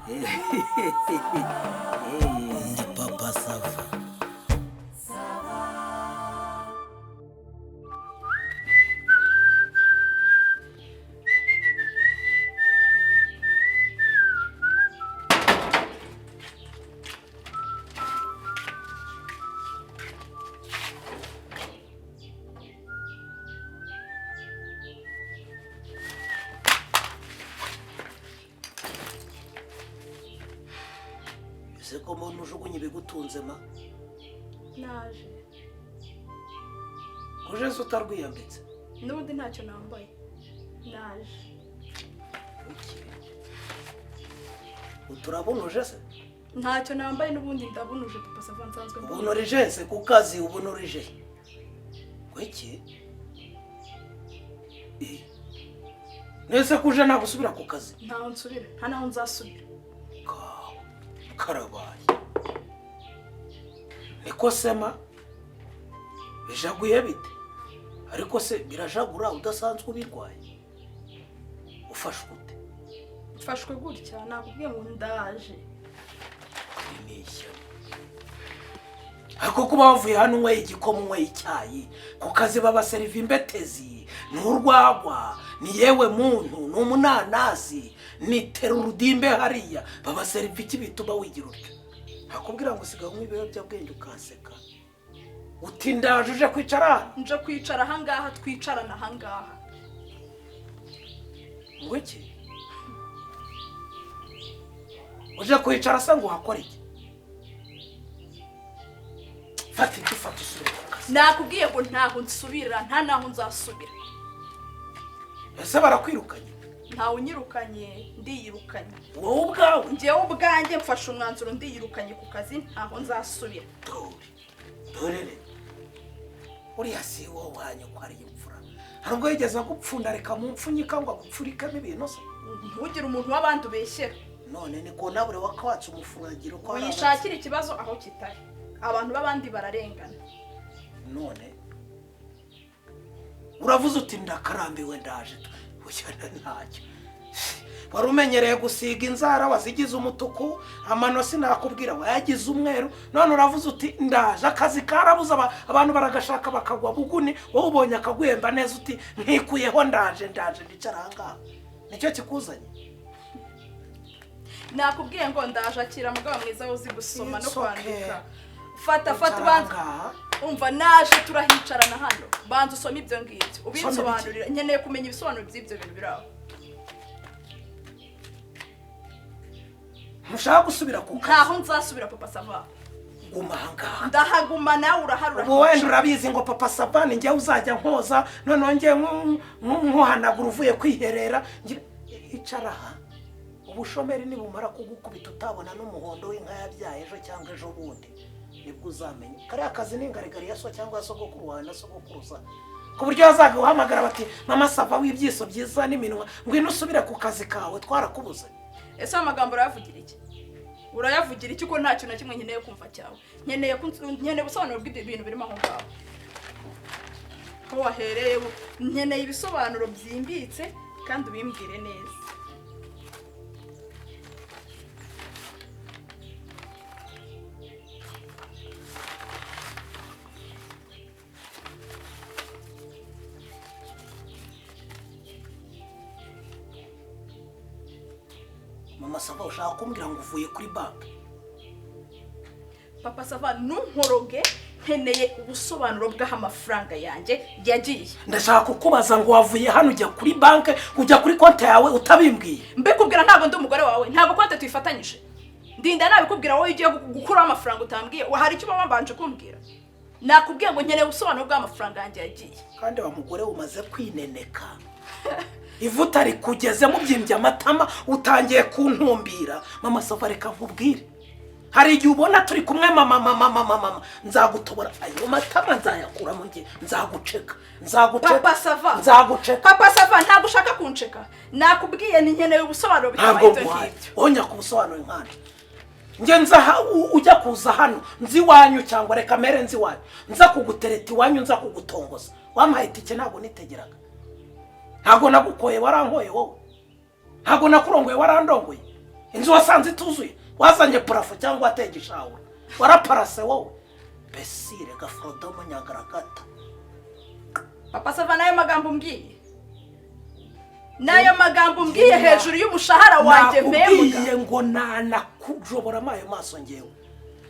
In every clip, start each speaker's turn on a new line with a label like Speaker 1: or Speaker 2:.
Speaker 1: Ndi papa sava. Ese ko mbona ujugunye ibigutunze ma?
Speaker 2: Naje.
Speaker 1: Uje se utarwiyambitse?
Speaker 2: N'ubundi ntacyo nambaye. Naje.
Speaker 1: Uturabunuje se?
Speaker 2: Ntacyo nambaye n'ubundi ndabunuje papa sava nsanzwe.
Speaker 1: Ubunurije se ku kazi ubunurije. Kweki? Nese kuje nagusubira ku kazi?
Speaker 2: Ntaho nsubira, nta naho nzasubira.
Speaker 1: Karabaye. Niko sema bijaguye bite? Ariko se birajagura udasanzwe ubirwaye? Ufashwe ute?
Speaker 2: Ufashwe gutya nakubwiye ngo ndaje.
Speaker 1: Imisha. Ako kuba wavuye hano unyweye igikoma unyweye icyayi ku kazi baba seriva imbetezi n'urwagwa ni yewe muntu n'umunanasi ni terurudimbe hariya baba seriva iki bituma wigira utyo. Hakubwira ngo siga nk'ibiyobyabwenge ukaseka. Uti ndaje uje kwicara?
Speaker 2: Nje kwicara ahangaha twicarana ahangaha.
Speaker 1: Ngwiki? Uje kwicara se ngo hakore iki? Fati dufata usubire ku kazi.
Speaker 2: Nakubwiye ngo ntaho nsubira, nta naho nzasubira.
Speaker 1: Ese barakwirukanye?
Speaker 2: Ntawe unyirukanye, ndiyirukanye.
Speaker 1: Wowe ubwawe?
Speaker 2: Njyewe ubwanjye mfashe umwanzuro ndiyirukanye ku kazi, ntaho nzasubira.
Speaker 1: Dore. Uriya si wowe wanyu ko ari imfura. Harubwo yigeze gupfunda reka mu mpfunyika ngo agupfurikamo ibintu se.
Speaker 2: Ntugire umuntu w'abandi ubeshyera.
Speaker 1: None niko nabure wakawatse umufuragiro ko
Speaker 2: uyishakira ikibazo aho kitari. Abantu b'abandi bararengana.
Speaker 1: None uravuze uti ndakarambiwe ndaje ushyana ntacyo. Warumenyereye gusiga inzara wazigize umutuku amano sinakubwira wayagize umweru none uravuze uti ndaje akazi karabuza abantu baragashaka bakagwa buguni wowe ubonye akagwemba neza uti nkikuyeho ndaje ndicara hanga nicyo kikuzanye.
Speaker 2: Nakubwiye ngo ndaje akira mugabo mwiza uzi gusoma no kwandika. Fata banza umva naje turahicarana hano banza usome ibyo ngibyo ubinsobanurira nkeneye kumenya ibisobanuro by'ibyo bintu biraho.
Speaker 1: Mushaka gusubira ku kazi?
Speaker 2: Ntaho nzasubira papa sava.
Speaker 1: Gumanga.
Speaker 2: Ndahaguma nawe uraharura.
Speaker 1: Ubu wenda urabizi ngo papa sava ni njye uzajya nkoza none ngiye nkuhanagura uvuye kwiherera icara aha. Ubushomeri nibumara kugukubita utabona n'umuhondo w'inka yabyaye ejo cyangwa ejo bundi nibwo uzamenya. Kariya kazi n'ingarigari yaso cyangwa sogokuru wawe na sogokuruza ku buryo yazaga uhamagara bati mama sava w'ibyiso byiza n'iminwa ngwino usubire ku kazi kawe twarakubuze.
Speaker 2: Ese amagambo urayavugira iki? Urayavugira iki ko ntacyo na kimwe nkeneye kumva cyawe? Nkeneye ubusobanuro bw'ibintu birimo aho ngaho. Ko wahereye nkeneye ibisobanuro byimbitse kandi ubimbwire neza.
Speaker 1: Mama sava ushaka kumbwira ngo uvuye kuri banki?
Speaker 2: Papa sava nunkoroge nkeneye ubusobanuro bw'aho amafaranga yanjye yagiye.
Speaker 1: Ndashaka kukubaza ngo wavuye hano ujya kuri banki ujya kuri konti yawe utabimbwiye?
Speaker 2: Mbikubwira ntabwo ndi umugore wawe ntabwo konti tuyifatanyije. Ndinda nabikubwira wowe ugiye gukura amafaranga utambwiye wahari icyo bambanje kumbwira. Nakubwiye ngo nkeneye ubusobanuro bw'amafaranga yanjye yagiye.
Speaker 1: Kandi wa mugore umaze kwineneka. Ivuta rikugeze mu byimbye amatama utangiye kuntumbira. Mama sava reka nkubwire. Hari igihe ubona turi kumwe mama nzagutobora ayo matama nzayakura mu nge nzaguceka.
Speaker 2: Papa sava
Speaker 1: nzaguceka.
Speaker 2: Papa sava ntabwo ushaka kuncheka. Nakubwiye ni nkeneye ubusobanuro bitabaye ibyo ngibyo.
Speaker 1: Onya ku busobanuro nkana. Nge nza ujya kuza hano nzi wanyu cyangwa reka mere nzi wanyu nza kugutereta wanyu nza kugutongoza wampaye itike ntabwo nitegeraga. Ntabwo nagukoye warankoye wowe. Ntabwo nakurongoye warandongoye. inzu wasanze ituzuye wazanye parafo cyangwa watege ishawura waraparase wowe besire gafrodomo nyagaragata
Speaker 2: papa sava nayo magambo mbwiye nayo magambo mbwiye hejuru y'umushahara wanjye mbembwa
Speaker 1: nakubwiye ngo nanakujobora amayo maso ngewe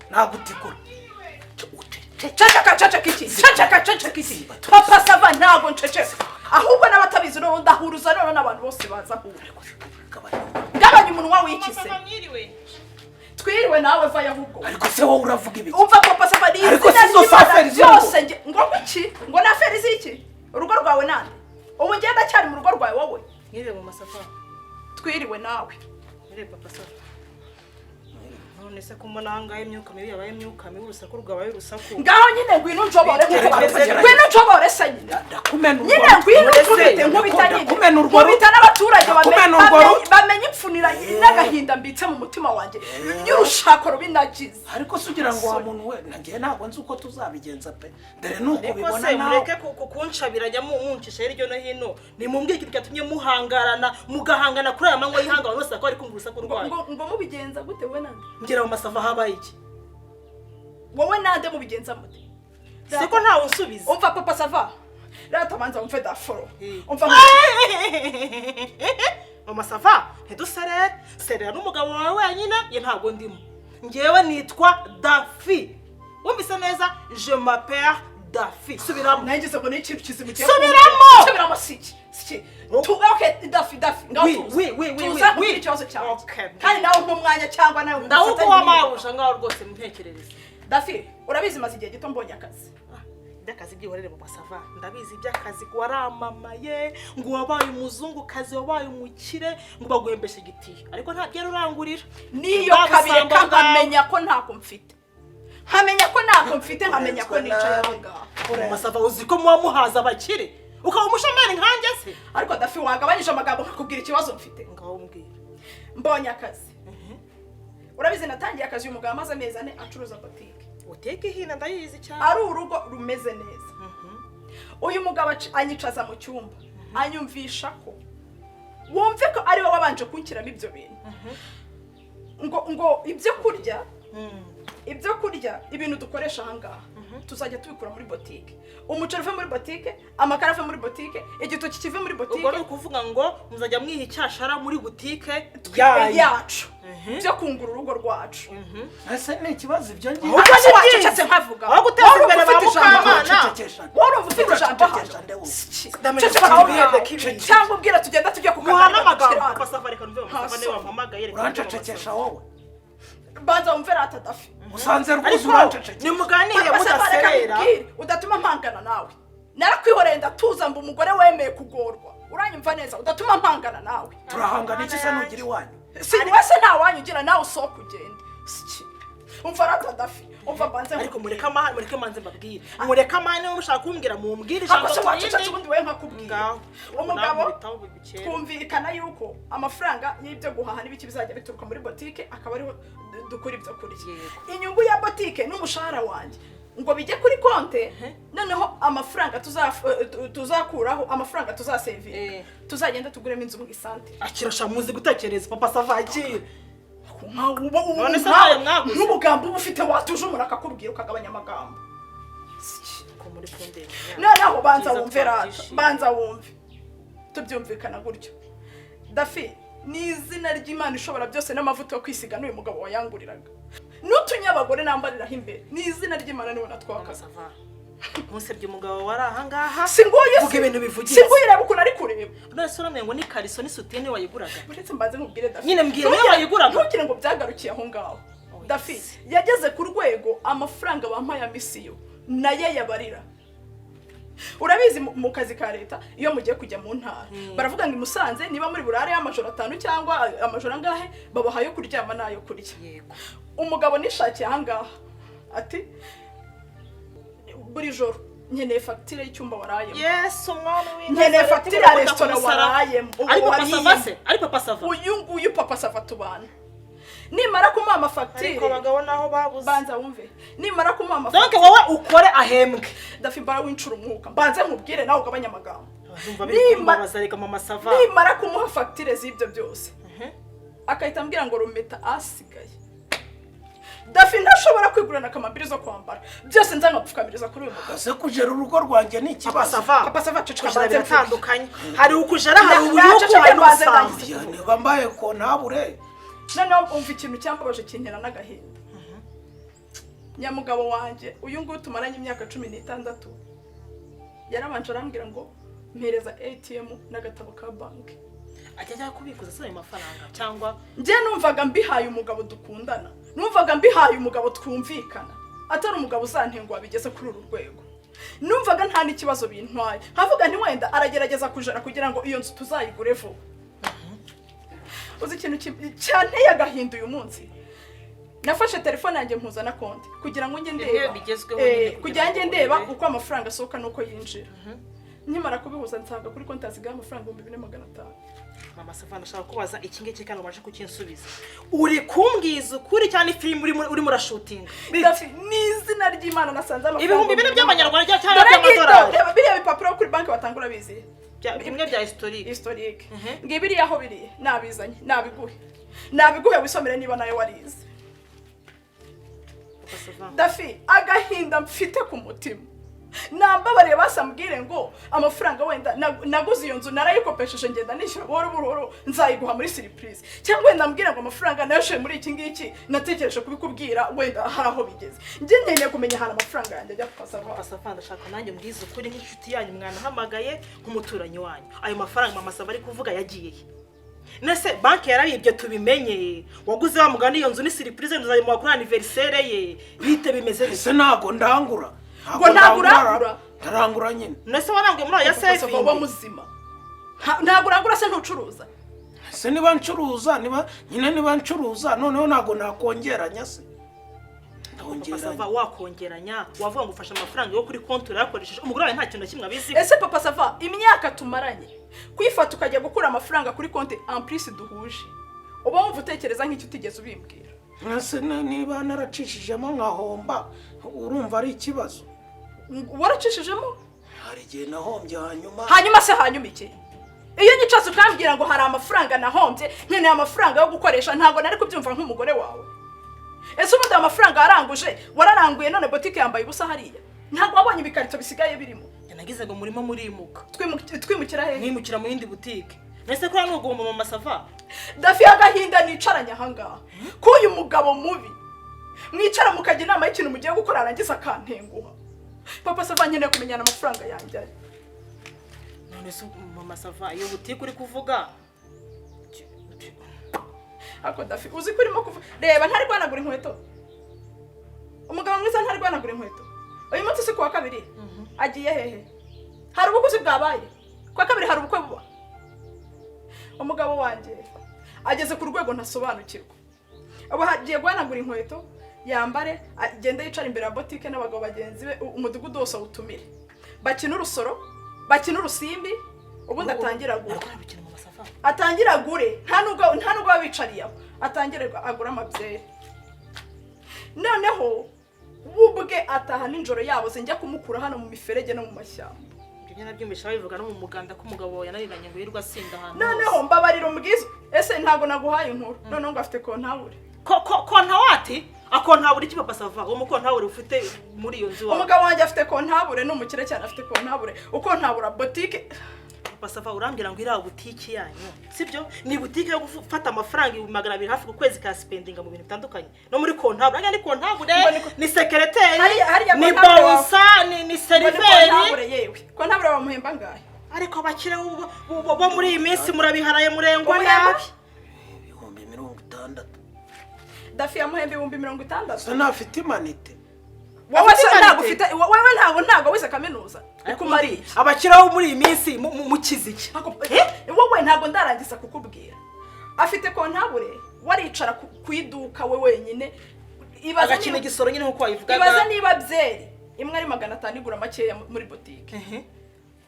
Speaker 1: nagutikura
Speaker 2: ceceka iki papa sava ntabwo nceceka ahubwo n'abatabizi no ndahuruza none n'abantu bose baza ahura gabanya umunwa w'ikise twiriwe nawe vayo ahubwo
Speaker 1: ariko se wowe uravuga ibiki
Speaker 2: umva papa sava ni byose ngo iki ngo na feri ziki urugo rwawe nande ubu ngenda cyari mu rugo rwawe wowe
Speaker 3: Nyire mu masafa
Speaker 2: twiriwe nawe
Speaker 3: nyire papa sava none se kumona hangaye imyuka mibi yabaye imyuka mibi urusaku rwabaye urusaku
Speaker 2: ngaho nyine ngwino njobore se
Speaker 1: ndakumena
Speaker 2: nyine ngwino ufite nkubita n'abaturage bamenye ipfunira n'agahinda mbitse mu mutima wanjye y'urushako rubinagize
Speaker 1: ariko se ugira ngo wa muntu we nanjye ntabwo nzi uko tuzabigenza pe dore nuko bibona
Speaker 3: nawe mureke kukuncabiranya muncisha hiryo no hino nimumbwire ikintu cyatumye muhangarana mugahangana kuri aya manywa y'ihanga bose ko ari kumva urusaku rwayo
Speaker 2: ngo mubigenza gute we nande
Speaker 3: ngira mu masafa habaye iki
Speaker 2: wowe nande mubigenza mute
Speaker 3: siko ntawe unsubiza
Speaker 2: umva papa sava rata manza umfe da foro umva
Speaker 3: mu masafa serera n'umugabo wawe wenyine ye ntabwo ndimo ngewe nitwa Dafi wumvise neza je m'appelle Dafi subiramo
Speaker 2: nanjye se ngo ni ikintu kizimu
Speaker 3: subiramo
Speaker 2: siki okay Dafi oui ikibazo cyawe kandi nawe nk'umwanya cyangwa nawe
Speaker 3: ndawuko wamawusha ngaho rwose ntekerereza
Speaker 2: Dafi urabizi maze igihe gito mbonye akazi
Speaker 3: byakazi byihorere mu masava ndabizi byakazi waramamaye ngo wabaye umuzungu kazi wabaye umukire ngo baguhembeshe igiti ariko nta byero urangurira
Speaker 2: niyo kabire nkamenya ko ntako mfite nkamenya ko nicaye aho ngaho
Speaker 3: mu masava uzi ko muba muhaza abakire ukaba umushomeri nkanjye se
Speaker 2: ariko Dafi wagabanyije amagambo nkakubwira ikibazo mfite
Speaker 3: ngaho mbwira
Speaker 2: mbonye akazi urabizi natangiye akazi uyu mugabo amaze amezi 4 acuruza boutique
Speaker 3: uteke hina ndayizi cyane
Speaker 2: ari urugo rumeze neza uyu mugabo anyicaza mu cyumba anyumvisha ko wumve ko ari we wabanje kunkiramo ibyo bintu ngo ibyo kurya ibintu dukoresha ahangaha tuzajya tubikura muri boutique umuceri uve muri boutique amakara ave muri boutique igitoki kive muri boutique
Speaker 3: ubwo kuvuga ngo muzajya mwiha icyashara muri boutique
Speaker 2: yacu byo kungura urugo rwacu
Speaker 1: ese ni ikibazo ibyo ngiye
Speaker 2: wacecetse nkavuga
Speaker 3: aho guteza imbere ba mukamana
Speaker 2: wari ufite ijambo cyangwa ubwira tugenda tujye ku
Speaker 3: muhana amagambo pasafari kanumve pasafari wampamagaye
Speaker 1: urancecekesha wowe
Speaker 2: banza wumve rata Dafi
Speaker 1: usanze rwose urancecekesha
Speaker 3: ni muganire mudaserera
Speaker 2: udatuma mpangana nawe narakwihoreye ndatuza mba umugore wemeye kugorwa uranyumva neza udatuma mpangana nawe
Speaker 1: turahangana iki se nugira iwanyu
Speaker 2: wese nta wanyu ugira nawe usohoka ugende umva rata Dafi umva banze
Speaker 3: ariko mureka manze mbabwire mureka mane mushaka kumbwira mumbwire
Speaker 2: ijambo cy'uwacecetse ubundi we nkakubwira umugabo twumvikana yuko amafaranga y'ibyo guhaha n'ibiki bizajya bituruka muri boutique akaba ariho dukura ibyo kurya inyungu ya boutique n'umushahara wanjye ngo bijye kuri konte noneho amafaranga tuzakuraho amafaranga tuzasevira tuzagenda tuguremo inzu mu isante
Speaker 3: akirasha muzi gutekereza papa savaki
Speaker 2: none se n'umugambo uba ufite watuje umuntu akakubwira ukagabanya amagambo noneho banza wumve tubyumvikana gutyo Dafi ni izina ry'Imana ishobora byose n'amavuta yo kwisiga n'uyu mugabo wayanguriraga n'utunyabagore nambariraho imbere ni izina ry'Imana niwe natwakaza
Speaker 3: musebye umugabo wari ahangaha
Speaker 2: vuga
Speaker 3: ibintu bivugira
Speaker 2: reba ukuntu ari kureba
Speaker 3: none se uramenya ngo ni kariso ni sutene wayiguraga
Speaker 2: uretse mbanze nkubwire Dafi
Speaker 3: nyine mbwira niyo wayiguraga
Speaker 2: ntugire ngo byagarukiye aho ngaho Dafi yageze ku rwego amafaranga bampaye amisiyo naye yabarira urabizi mu kazi ka leta iyo mugiye kujya mu ntara baravuga ngo imusanze niba muri burare y'amajoro 5 cyangwa amajoro angahe babahaye kuryama nayo kurya umugabo nishakiye ahangaha ati buri joro nkeneye facture y'icyumba warayemo
Speaker 3: yes umwana w'inka
Speaker 2: nkeneye facture ya restaurant warayemo
Speaker 3: ari papa sava
Speaker 2: uyu papa sava tubana nimara kumuha amafacture
Speaker 3: ariko bagabo naho babuze
Speaker 2: banza wumve nimara kumuha amafacture
Speaker 3: donc wowe ukore ahembwe
Speaker 2: Dafi mbara winshura umwuka banze nkubwire nawe ugabanya amagambo
Speaker 3: nimara kumuha
Speaker 2: facture z'ibyo byose akahita ambwira ngo rumeta asigaye Dafi ntashobora kwigurana akamambiri zo kwambara byose nza nkapfukamiriza kuri uyu mugabo
Speaker 1: se kujera urugo rwanjye ni ikibazo
Speaker 2: papa sava
Speaker 3: ceceka bitandukanye hari ukujera hari ubuyuko hari n'ubusambo
Speaker 1: niba mbaye ko ntabure
Speaker 2: noneho umva ikintu cyambabaje kintera n'agahinda nyamugabo wanjye uyu nguyu tumaranye imyaka 16 yarabanje arambwira ngo mpereza ATM n'agatabo ka banki
Speaker 3: ajya kubikuza se ayo mafaranga cyangwa
Speaker 2: nje numvaga mbihaye umugabo dukundana numvaga mbihaye umugabo twumvikana atari umugabo uzantengwa bigeze kuri uru rwego numvaga nta n'ikibazo bintwaye havuga nti wenda aragerageza kujara kugira ngo iyo nzu tuzayigure vuba uzi ikintu cyane yagahinduye uyu munsi nafashe telefone yanjye mpuza na konti kugira ngo nge ndeba kugira ngo ndeba uko amafaranga asohoka nuko yinjira nkimara kubihuza nsanga kuri konti hasigaye amafaranga 2500
Speaker 3: mama Savana ashaka kubaza iki ngiki kandi waje kukinsubiza uri kumbwiza ukuri cyane film uri murashooting
Speaker 2: n'izina ry'Imana nasanze amafaranga
Speaker 3: 2000 by'amanyarwanda cyangwa by'amadolari
Speaker 2: biriya bipapuro kuri banki batangura bizi
Speaker 3: bimwe bya historique
Speaker 2: ngibiri yaho biri nabizanye nabiguhe wisomere niba nayo warize Dafi agahinda mfite ku mutima nambabare basambwire ngo amafaranga wenda naguze iyo nzu narayikopesheje ngenda nishyura buhoro nzayiguha muri surprise cyangwa wenda mbwira ngo amafaranga nayashoye muri iki ngiki natekereje kubikubwira wenda hari aho bigeze nje nkeneye kumenya hana amafaranga yanjye ajya
Speaker 3: Savana ndashaka nanjye mbwiza ukuri nk'inshuti yanyu mwana hamagaye nk'umuturanyi wanyu ayo mafaranga mama Savana ari kuvuga yagiye nese banki yarabibye tubimenye waguze wa mugani iyo nzu ni surprise nzayimuha kuri anniversaire ye bite bimeze
Speaker 1: ese nago ndangura
Speaker 2: ngo
Speaker 1: ntarangura nyine
Speaker 3: nese waranguye muri ya saving
Speaker 2: wa muzima nagurangura se ntucuruza
Speaker 1: se niba ncuruza niba ncuruza noneho nago nakongeranya se
Speaker 3: Sava wakongeranya wavuga ngo ufasha amafaranga yo kuri konti urayakoresheje umugore wawe nta kintu na kimwe abizi
Speaker 2: ese papa Sava imyaka tumaranye kwifata ukajya gukura amafaranga kuri konti en plus duhuje uba wumva utekereza nk'icyo utigeze ubimbwira
Speaker 1: nase niba naracishijemo nkahomba urumva ari ikibazo
Speaker 2: waracishijemo
Speaker 1: hari igihe nahombye
Speaker 2: hanyuma iki iyo nyicaza ukambwira ngo hari amafaranga nahombye nkeneye amafaranga yo gukoresha ntabwo nari kubyumva nk'umugore wawe ese ubundi amafaranga yaranguje wararanguye none boutique yambaye ubusa hariya ntabwo wabonye ibikarito bisigaye birimo
Speaker 3: nagize ngo murimo murimuka
Speaker 2: twimukira hehe
Speaker 3: mwimukira mu yindi boutique nese ko nugomba mama Sava
Speaker 2: Dafi agahinda nicaranye ahangaha ko uyu mugabo mubi mwicara mukagira inama y'ikintu mugiye gukora arangiza akantenguha papa Sava nkeneye kumenyana amafaranga yanjye
Speaker 3: none se mama Sava iyo boutique uri kuvuga
Speaker 2: ako Dafi uzi ko urimo kuvuga reba ntari rwanagura inkweto umugabo mwiza ntari rwanagura inkweto uyu munsi si kuwa kabiri agiye hehe hari ubuguzi bwabaye kuwa kabiri hari ubukwe buba umugabo wanjye ageze ku rwego ntasobanukirwa abo hagiye guhanagura inkweto yambare agenda yicara imbere ya boutique n'abagabo bagenzi be umudugudu wose awutumire bakina urusoro bakina urusimbi ubundi atangira agure nta nubwo babicariye aho atangira agura amabyeri noneho ubwe ataha ninjoro yabo se njya kumukura hano mu miferege no mu mashyamba
Speaker 3: ibyo nabyumvisha babivuga no mu muganda ko umugabo yananiranye ngo yirwa asinda hano
Speaker 2: noneho mbabarira umubwiza ese ntago naguhaye inkuru noneho ngo afite kontabure
Speaker 3: kontawati akontabure iki papa Sava uwo mukontabure ufite muri iyo nzu
Speaker 2: umugabo wanjye afite kontabure n'umukire cyane afite kontabure ukontabura boutique
Speaker 3: papa Sava urambwira ngo iriya boutique yanyu sibyo ni boutique yo gufata amafaranga 200 hafi ku kwezi ka spendinga mu bintu bitandukanye no muri kontabure anga ni kontabure ni secrétaire ni bonsa ni seriveri
Speaker 2: yewe kontabure bamuhemba ngahe
Speaker 3: ariko bakire bo muri iyi minsi murabiharaye murengwa nabi
Speaker 1: 60
Speaker 2: Dafi yamuhemba 60
Speaker 1: se nafite imanite
Speaker 2: wowe ntago wize kaminuza ukumari
Speaker 3: abakiraho muri iyi minsi mukiziki
Speaker 2: wowe ntago ndarangiza kukubwira afite kontabure waricara kwiduka we wenyine
Speaker 3: ibaza kintu gisoro nyine nkuko wayivugaga
Speaker 2: ibaza niba byeri imwe ari 500 igura makeya muri boutique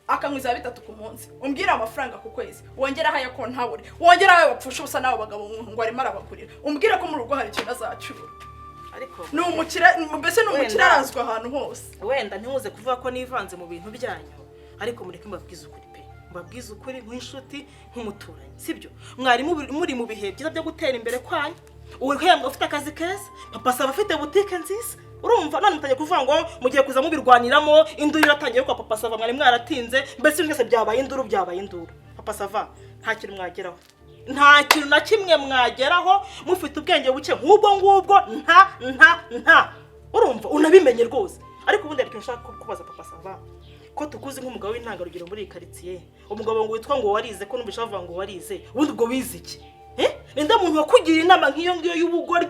Speaker 2: akamwiza 3 ku munsi umbwira amafaranga ku kwezi wongera haya kontabure wongera ayo bapfusha ubusa nawo bagabo ngo ari marabakurira umbwira ko mu rugo hari ikintu azacura
Speaker 3: ariko
Speaker 2: ni umukira mbese ni umukira arazwa ahantu hose
Speaker 3: wenda ntimuze kuvuga ko nivanze mu bintu byanyu ariko mureke mbabwiza ukuri pe mbabwiza ukuri nk'inshuti nk'umuturanyi sibyo mwari muri mu bihe byiza byo gutera imbere kwanyu uri kwemba ufite akazi keza papa sava afite boutique nziza urumva none mutangiye kuvuga ngo mugiye kuza mubirwaniramo induru iratangiye kwa papa sava mwari mwaratinze mbese mwese byabaye induru papa sava nta kintu mwageraho nta kintu na kimwe mwageraho mufite ubwenge buke nk'ubwo ngubwo nta urumva unabimenye rwose ariko ubundi ari kintu ushaka kubaza papa sava ko tukuzi nk'umugabo w'intangarugero muri iyi quartier umugabo ngo witwa ngo warize ko numvisha bavuga ngo warize ubundi ubwo wize iki ninde muntu wakugira inama nk'iyo ngiyo y'ubugore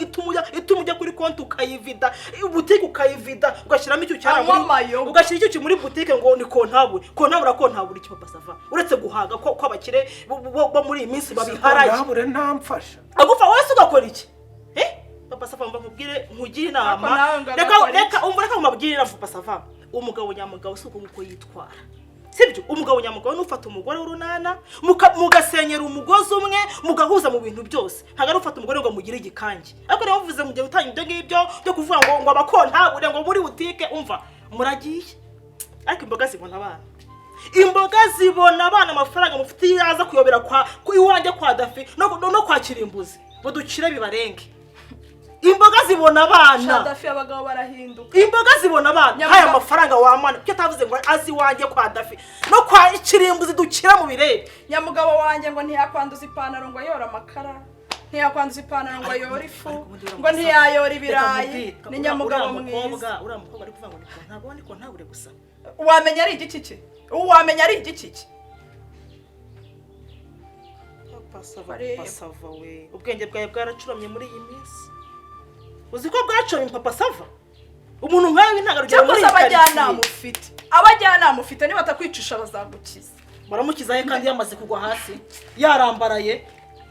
Speaker 3: ituma kuri konti ukayivida boutique ukayivida ugashyiramo icyo cyara ugashyira icyo muri boutique ngo ni kontabure iki papa sava uretse guhaga ko abakire bo muri iyi minsi babiharaye
Speaker 1: kontabure ntamfasha
Speaker 3: agufa wese ugakora iki papa sava mba nkugire inama reka umureka umabwire inama papa sava umugabo nyamugabo suko nguko yitwara sibyo umugabo nyamugabo nufata umugore w'urunana mugasenyera umugozi umwe mugahuza mu bintu byose ntaga rufata umugore ngo mugire igikangi ariko rero uvuze mu gihe utanye ibyo ngibyo byo kuvuga ngo abakontabure ngo muri boutique umva muragiye ariko imboga zibona abana amafaranga mufite yaza kuyobera kwa iwanjye kwa dafi no kwa kirimbuzi budukire bibarenge imboga zibona abana
Speaker 2: Dafi abagabo barahinduka
Speaker 3: imboga zibona abana haya amafaranga wamana cyo tavuze ngo azi wanjye kwa Dafi no kwa ikirimbuzi dukira mu birebe
Speaker 2: nyamugabo wanjye ngo ntiyakwanduza ipantaro ngo yora amakara ntiyakwanduza ipantaro ngo yora ifu ngo ntiyayora ibirayi ni nyamugabo mwiza
Speaker 3: uriya mukobwa ari kuvuga ngo ntabwo ntabure gusa
Speaker 2: wamenya ari igiki cye
Speaker 3: Sava we ubwenge bwawe bwaracuramye muri iyi minsi uzi ko bwacomye papa sava umuntu nkawe w'intangarugero muri
Speaker 2: abajyanama ufite niba atakwicisha bazagukiza
Speaker 3: baramukiza he kandi yamaze kugwa hasi yarambaraye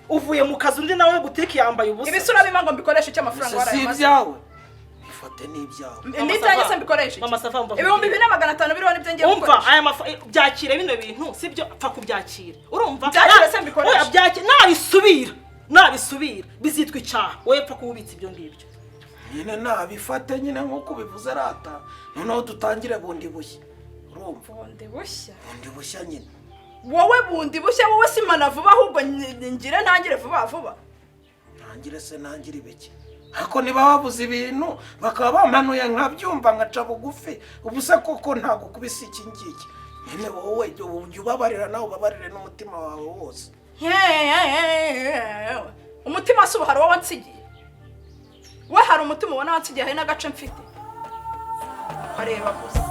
Speaker 3: uvuye mu kazi undi nawe boutique yambaye ubusa
Speaker 2: ibisura bima ngo mbikoreshe icyo amafaranga
Speaker 1: warayamaze si ibyawe bifate n'ibyawe
Speaker 2: n'ibyanjye se mbikoreshe
Speaker 3: mama sava mva
Speaker 2: 2500 biriho n'ibyo ngiye gukoresha
Speaker 3: umva aya byakire bino bintu sibyo apfa kubyakira urumva
Speaker 2: byakire se mbikoreshe
Speaker 3: byakire nabisubira bizitwa icyaha wowe pfa kubitsa ibyo ngibyo
Speaker 1: nyine nabifate nyine nk'uko bivuze rata noneho dutangire bundi bushya urumva bundi bushya nyine
Speaker 2: wowe bundi bushya wowe simana vuba ahubwo ngire ntangire vuba
Speaker 1: ntangire ibiki ariko niba wabuze ibintu bakaba bamanuye nkabyumva nkaca bugufi ubu se koko ntago kubisa iki ngiki nyine wowe ujye ubabarira nawe ubabarire n'umutima wawe wose
Speaker 2: umutima se ubuhari wowe wansigiye we hari umutima ubona wansigiye hari n'agace mfite areba gusa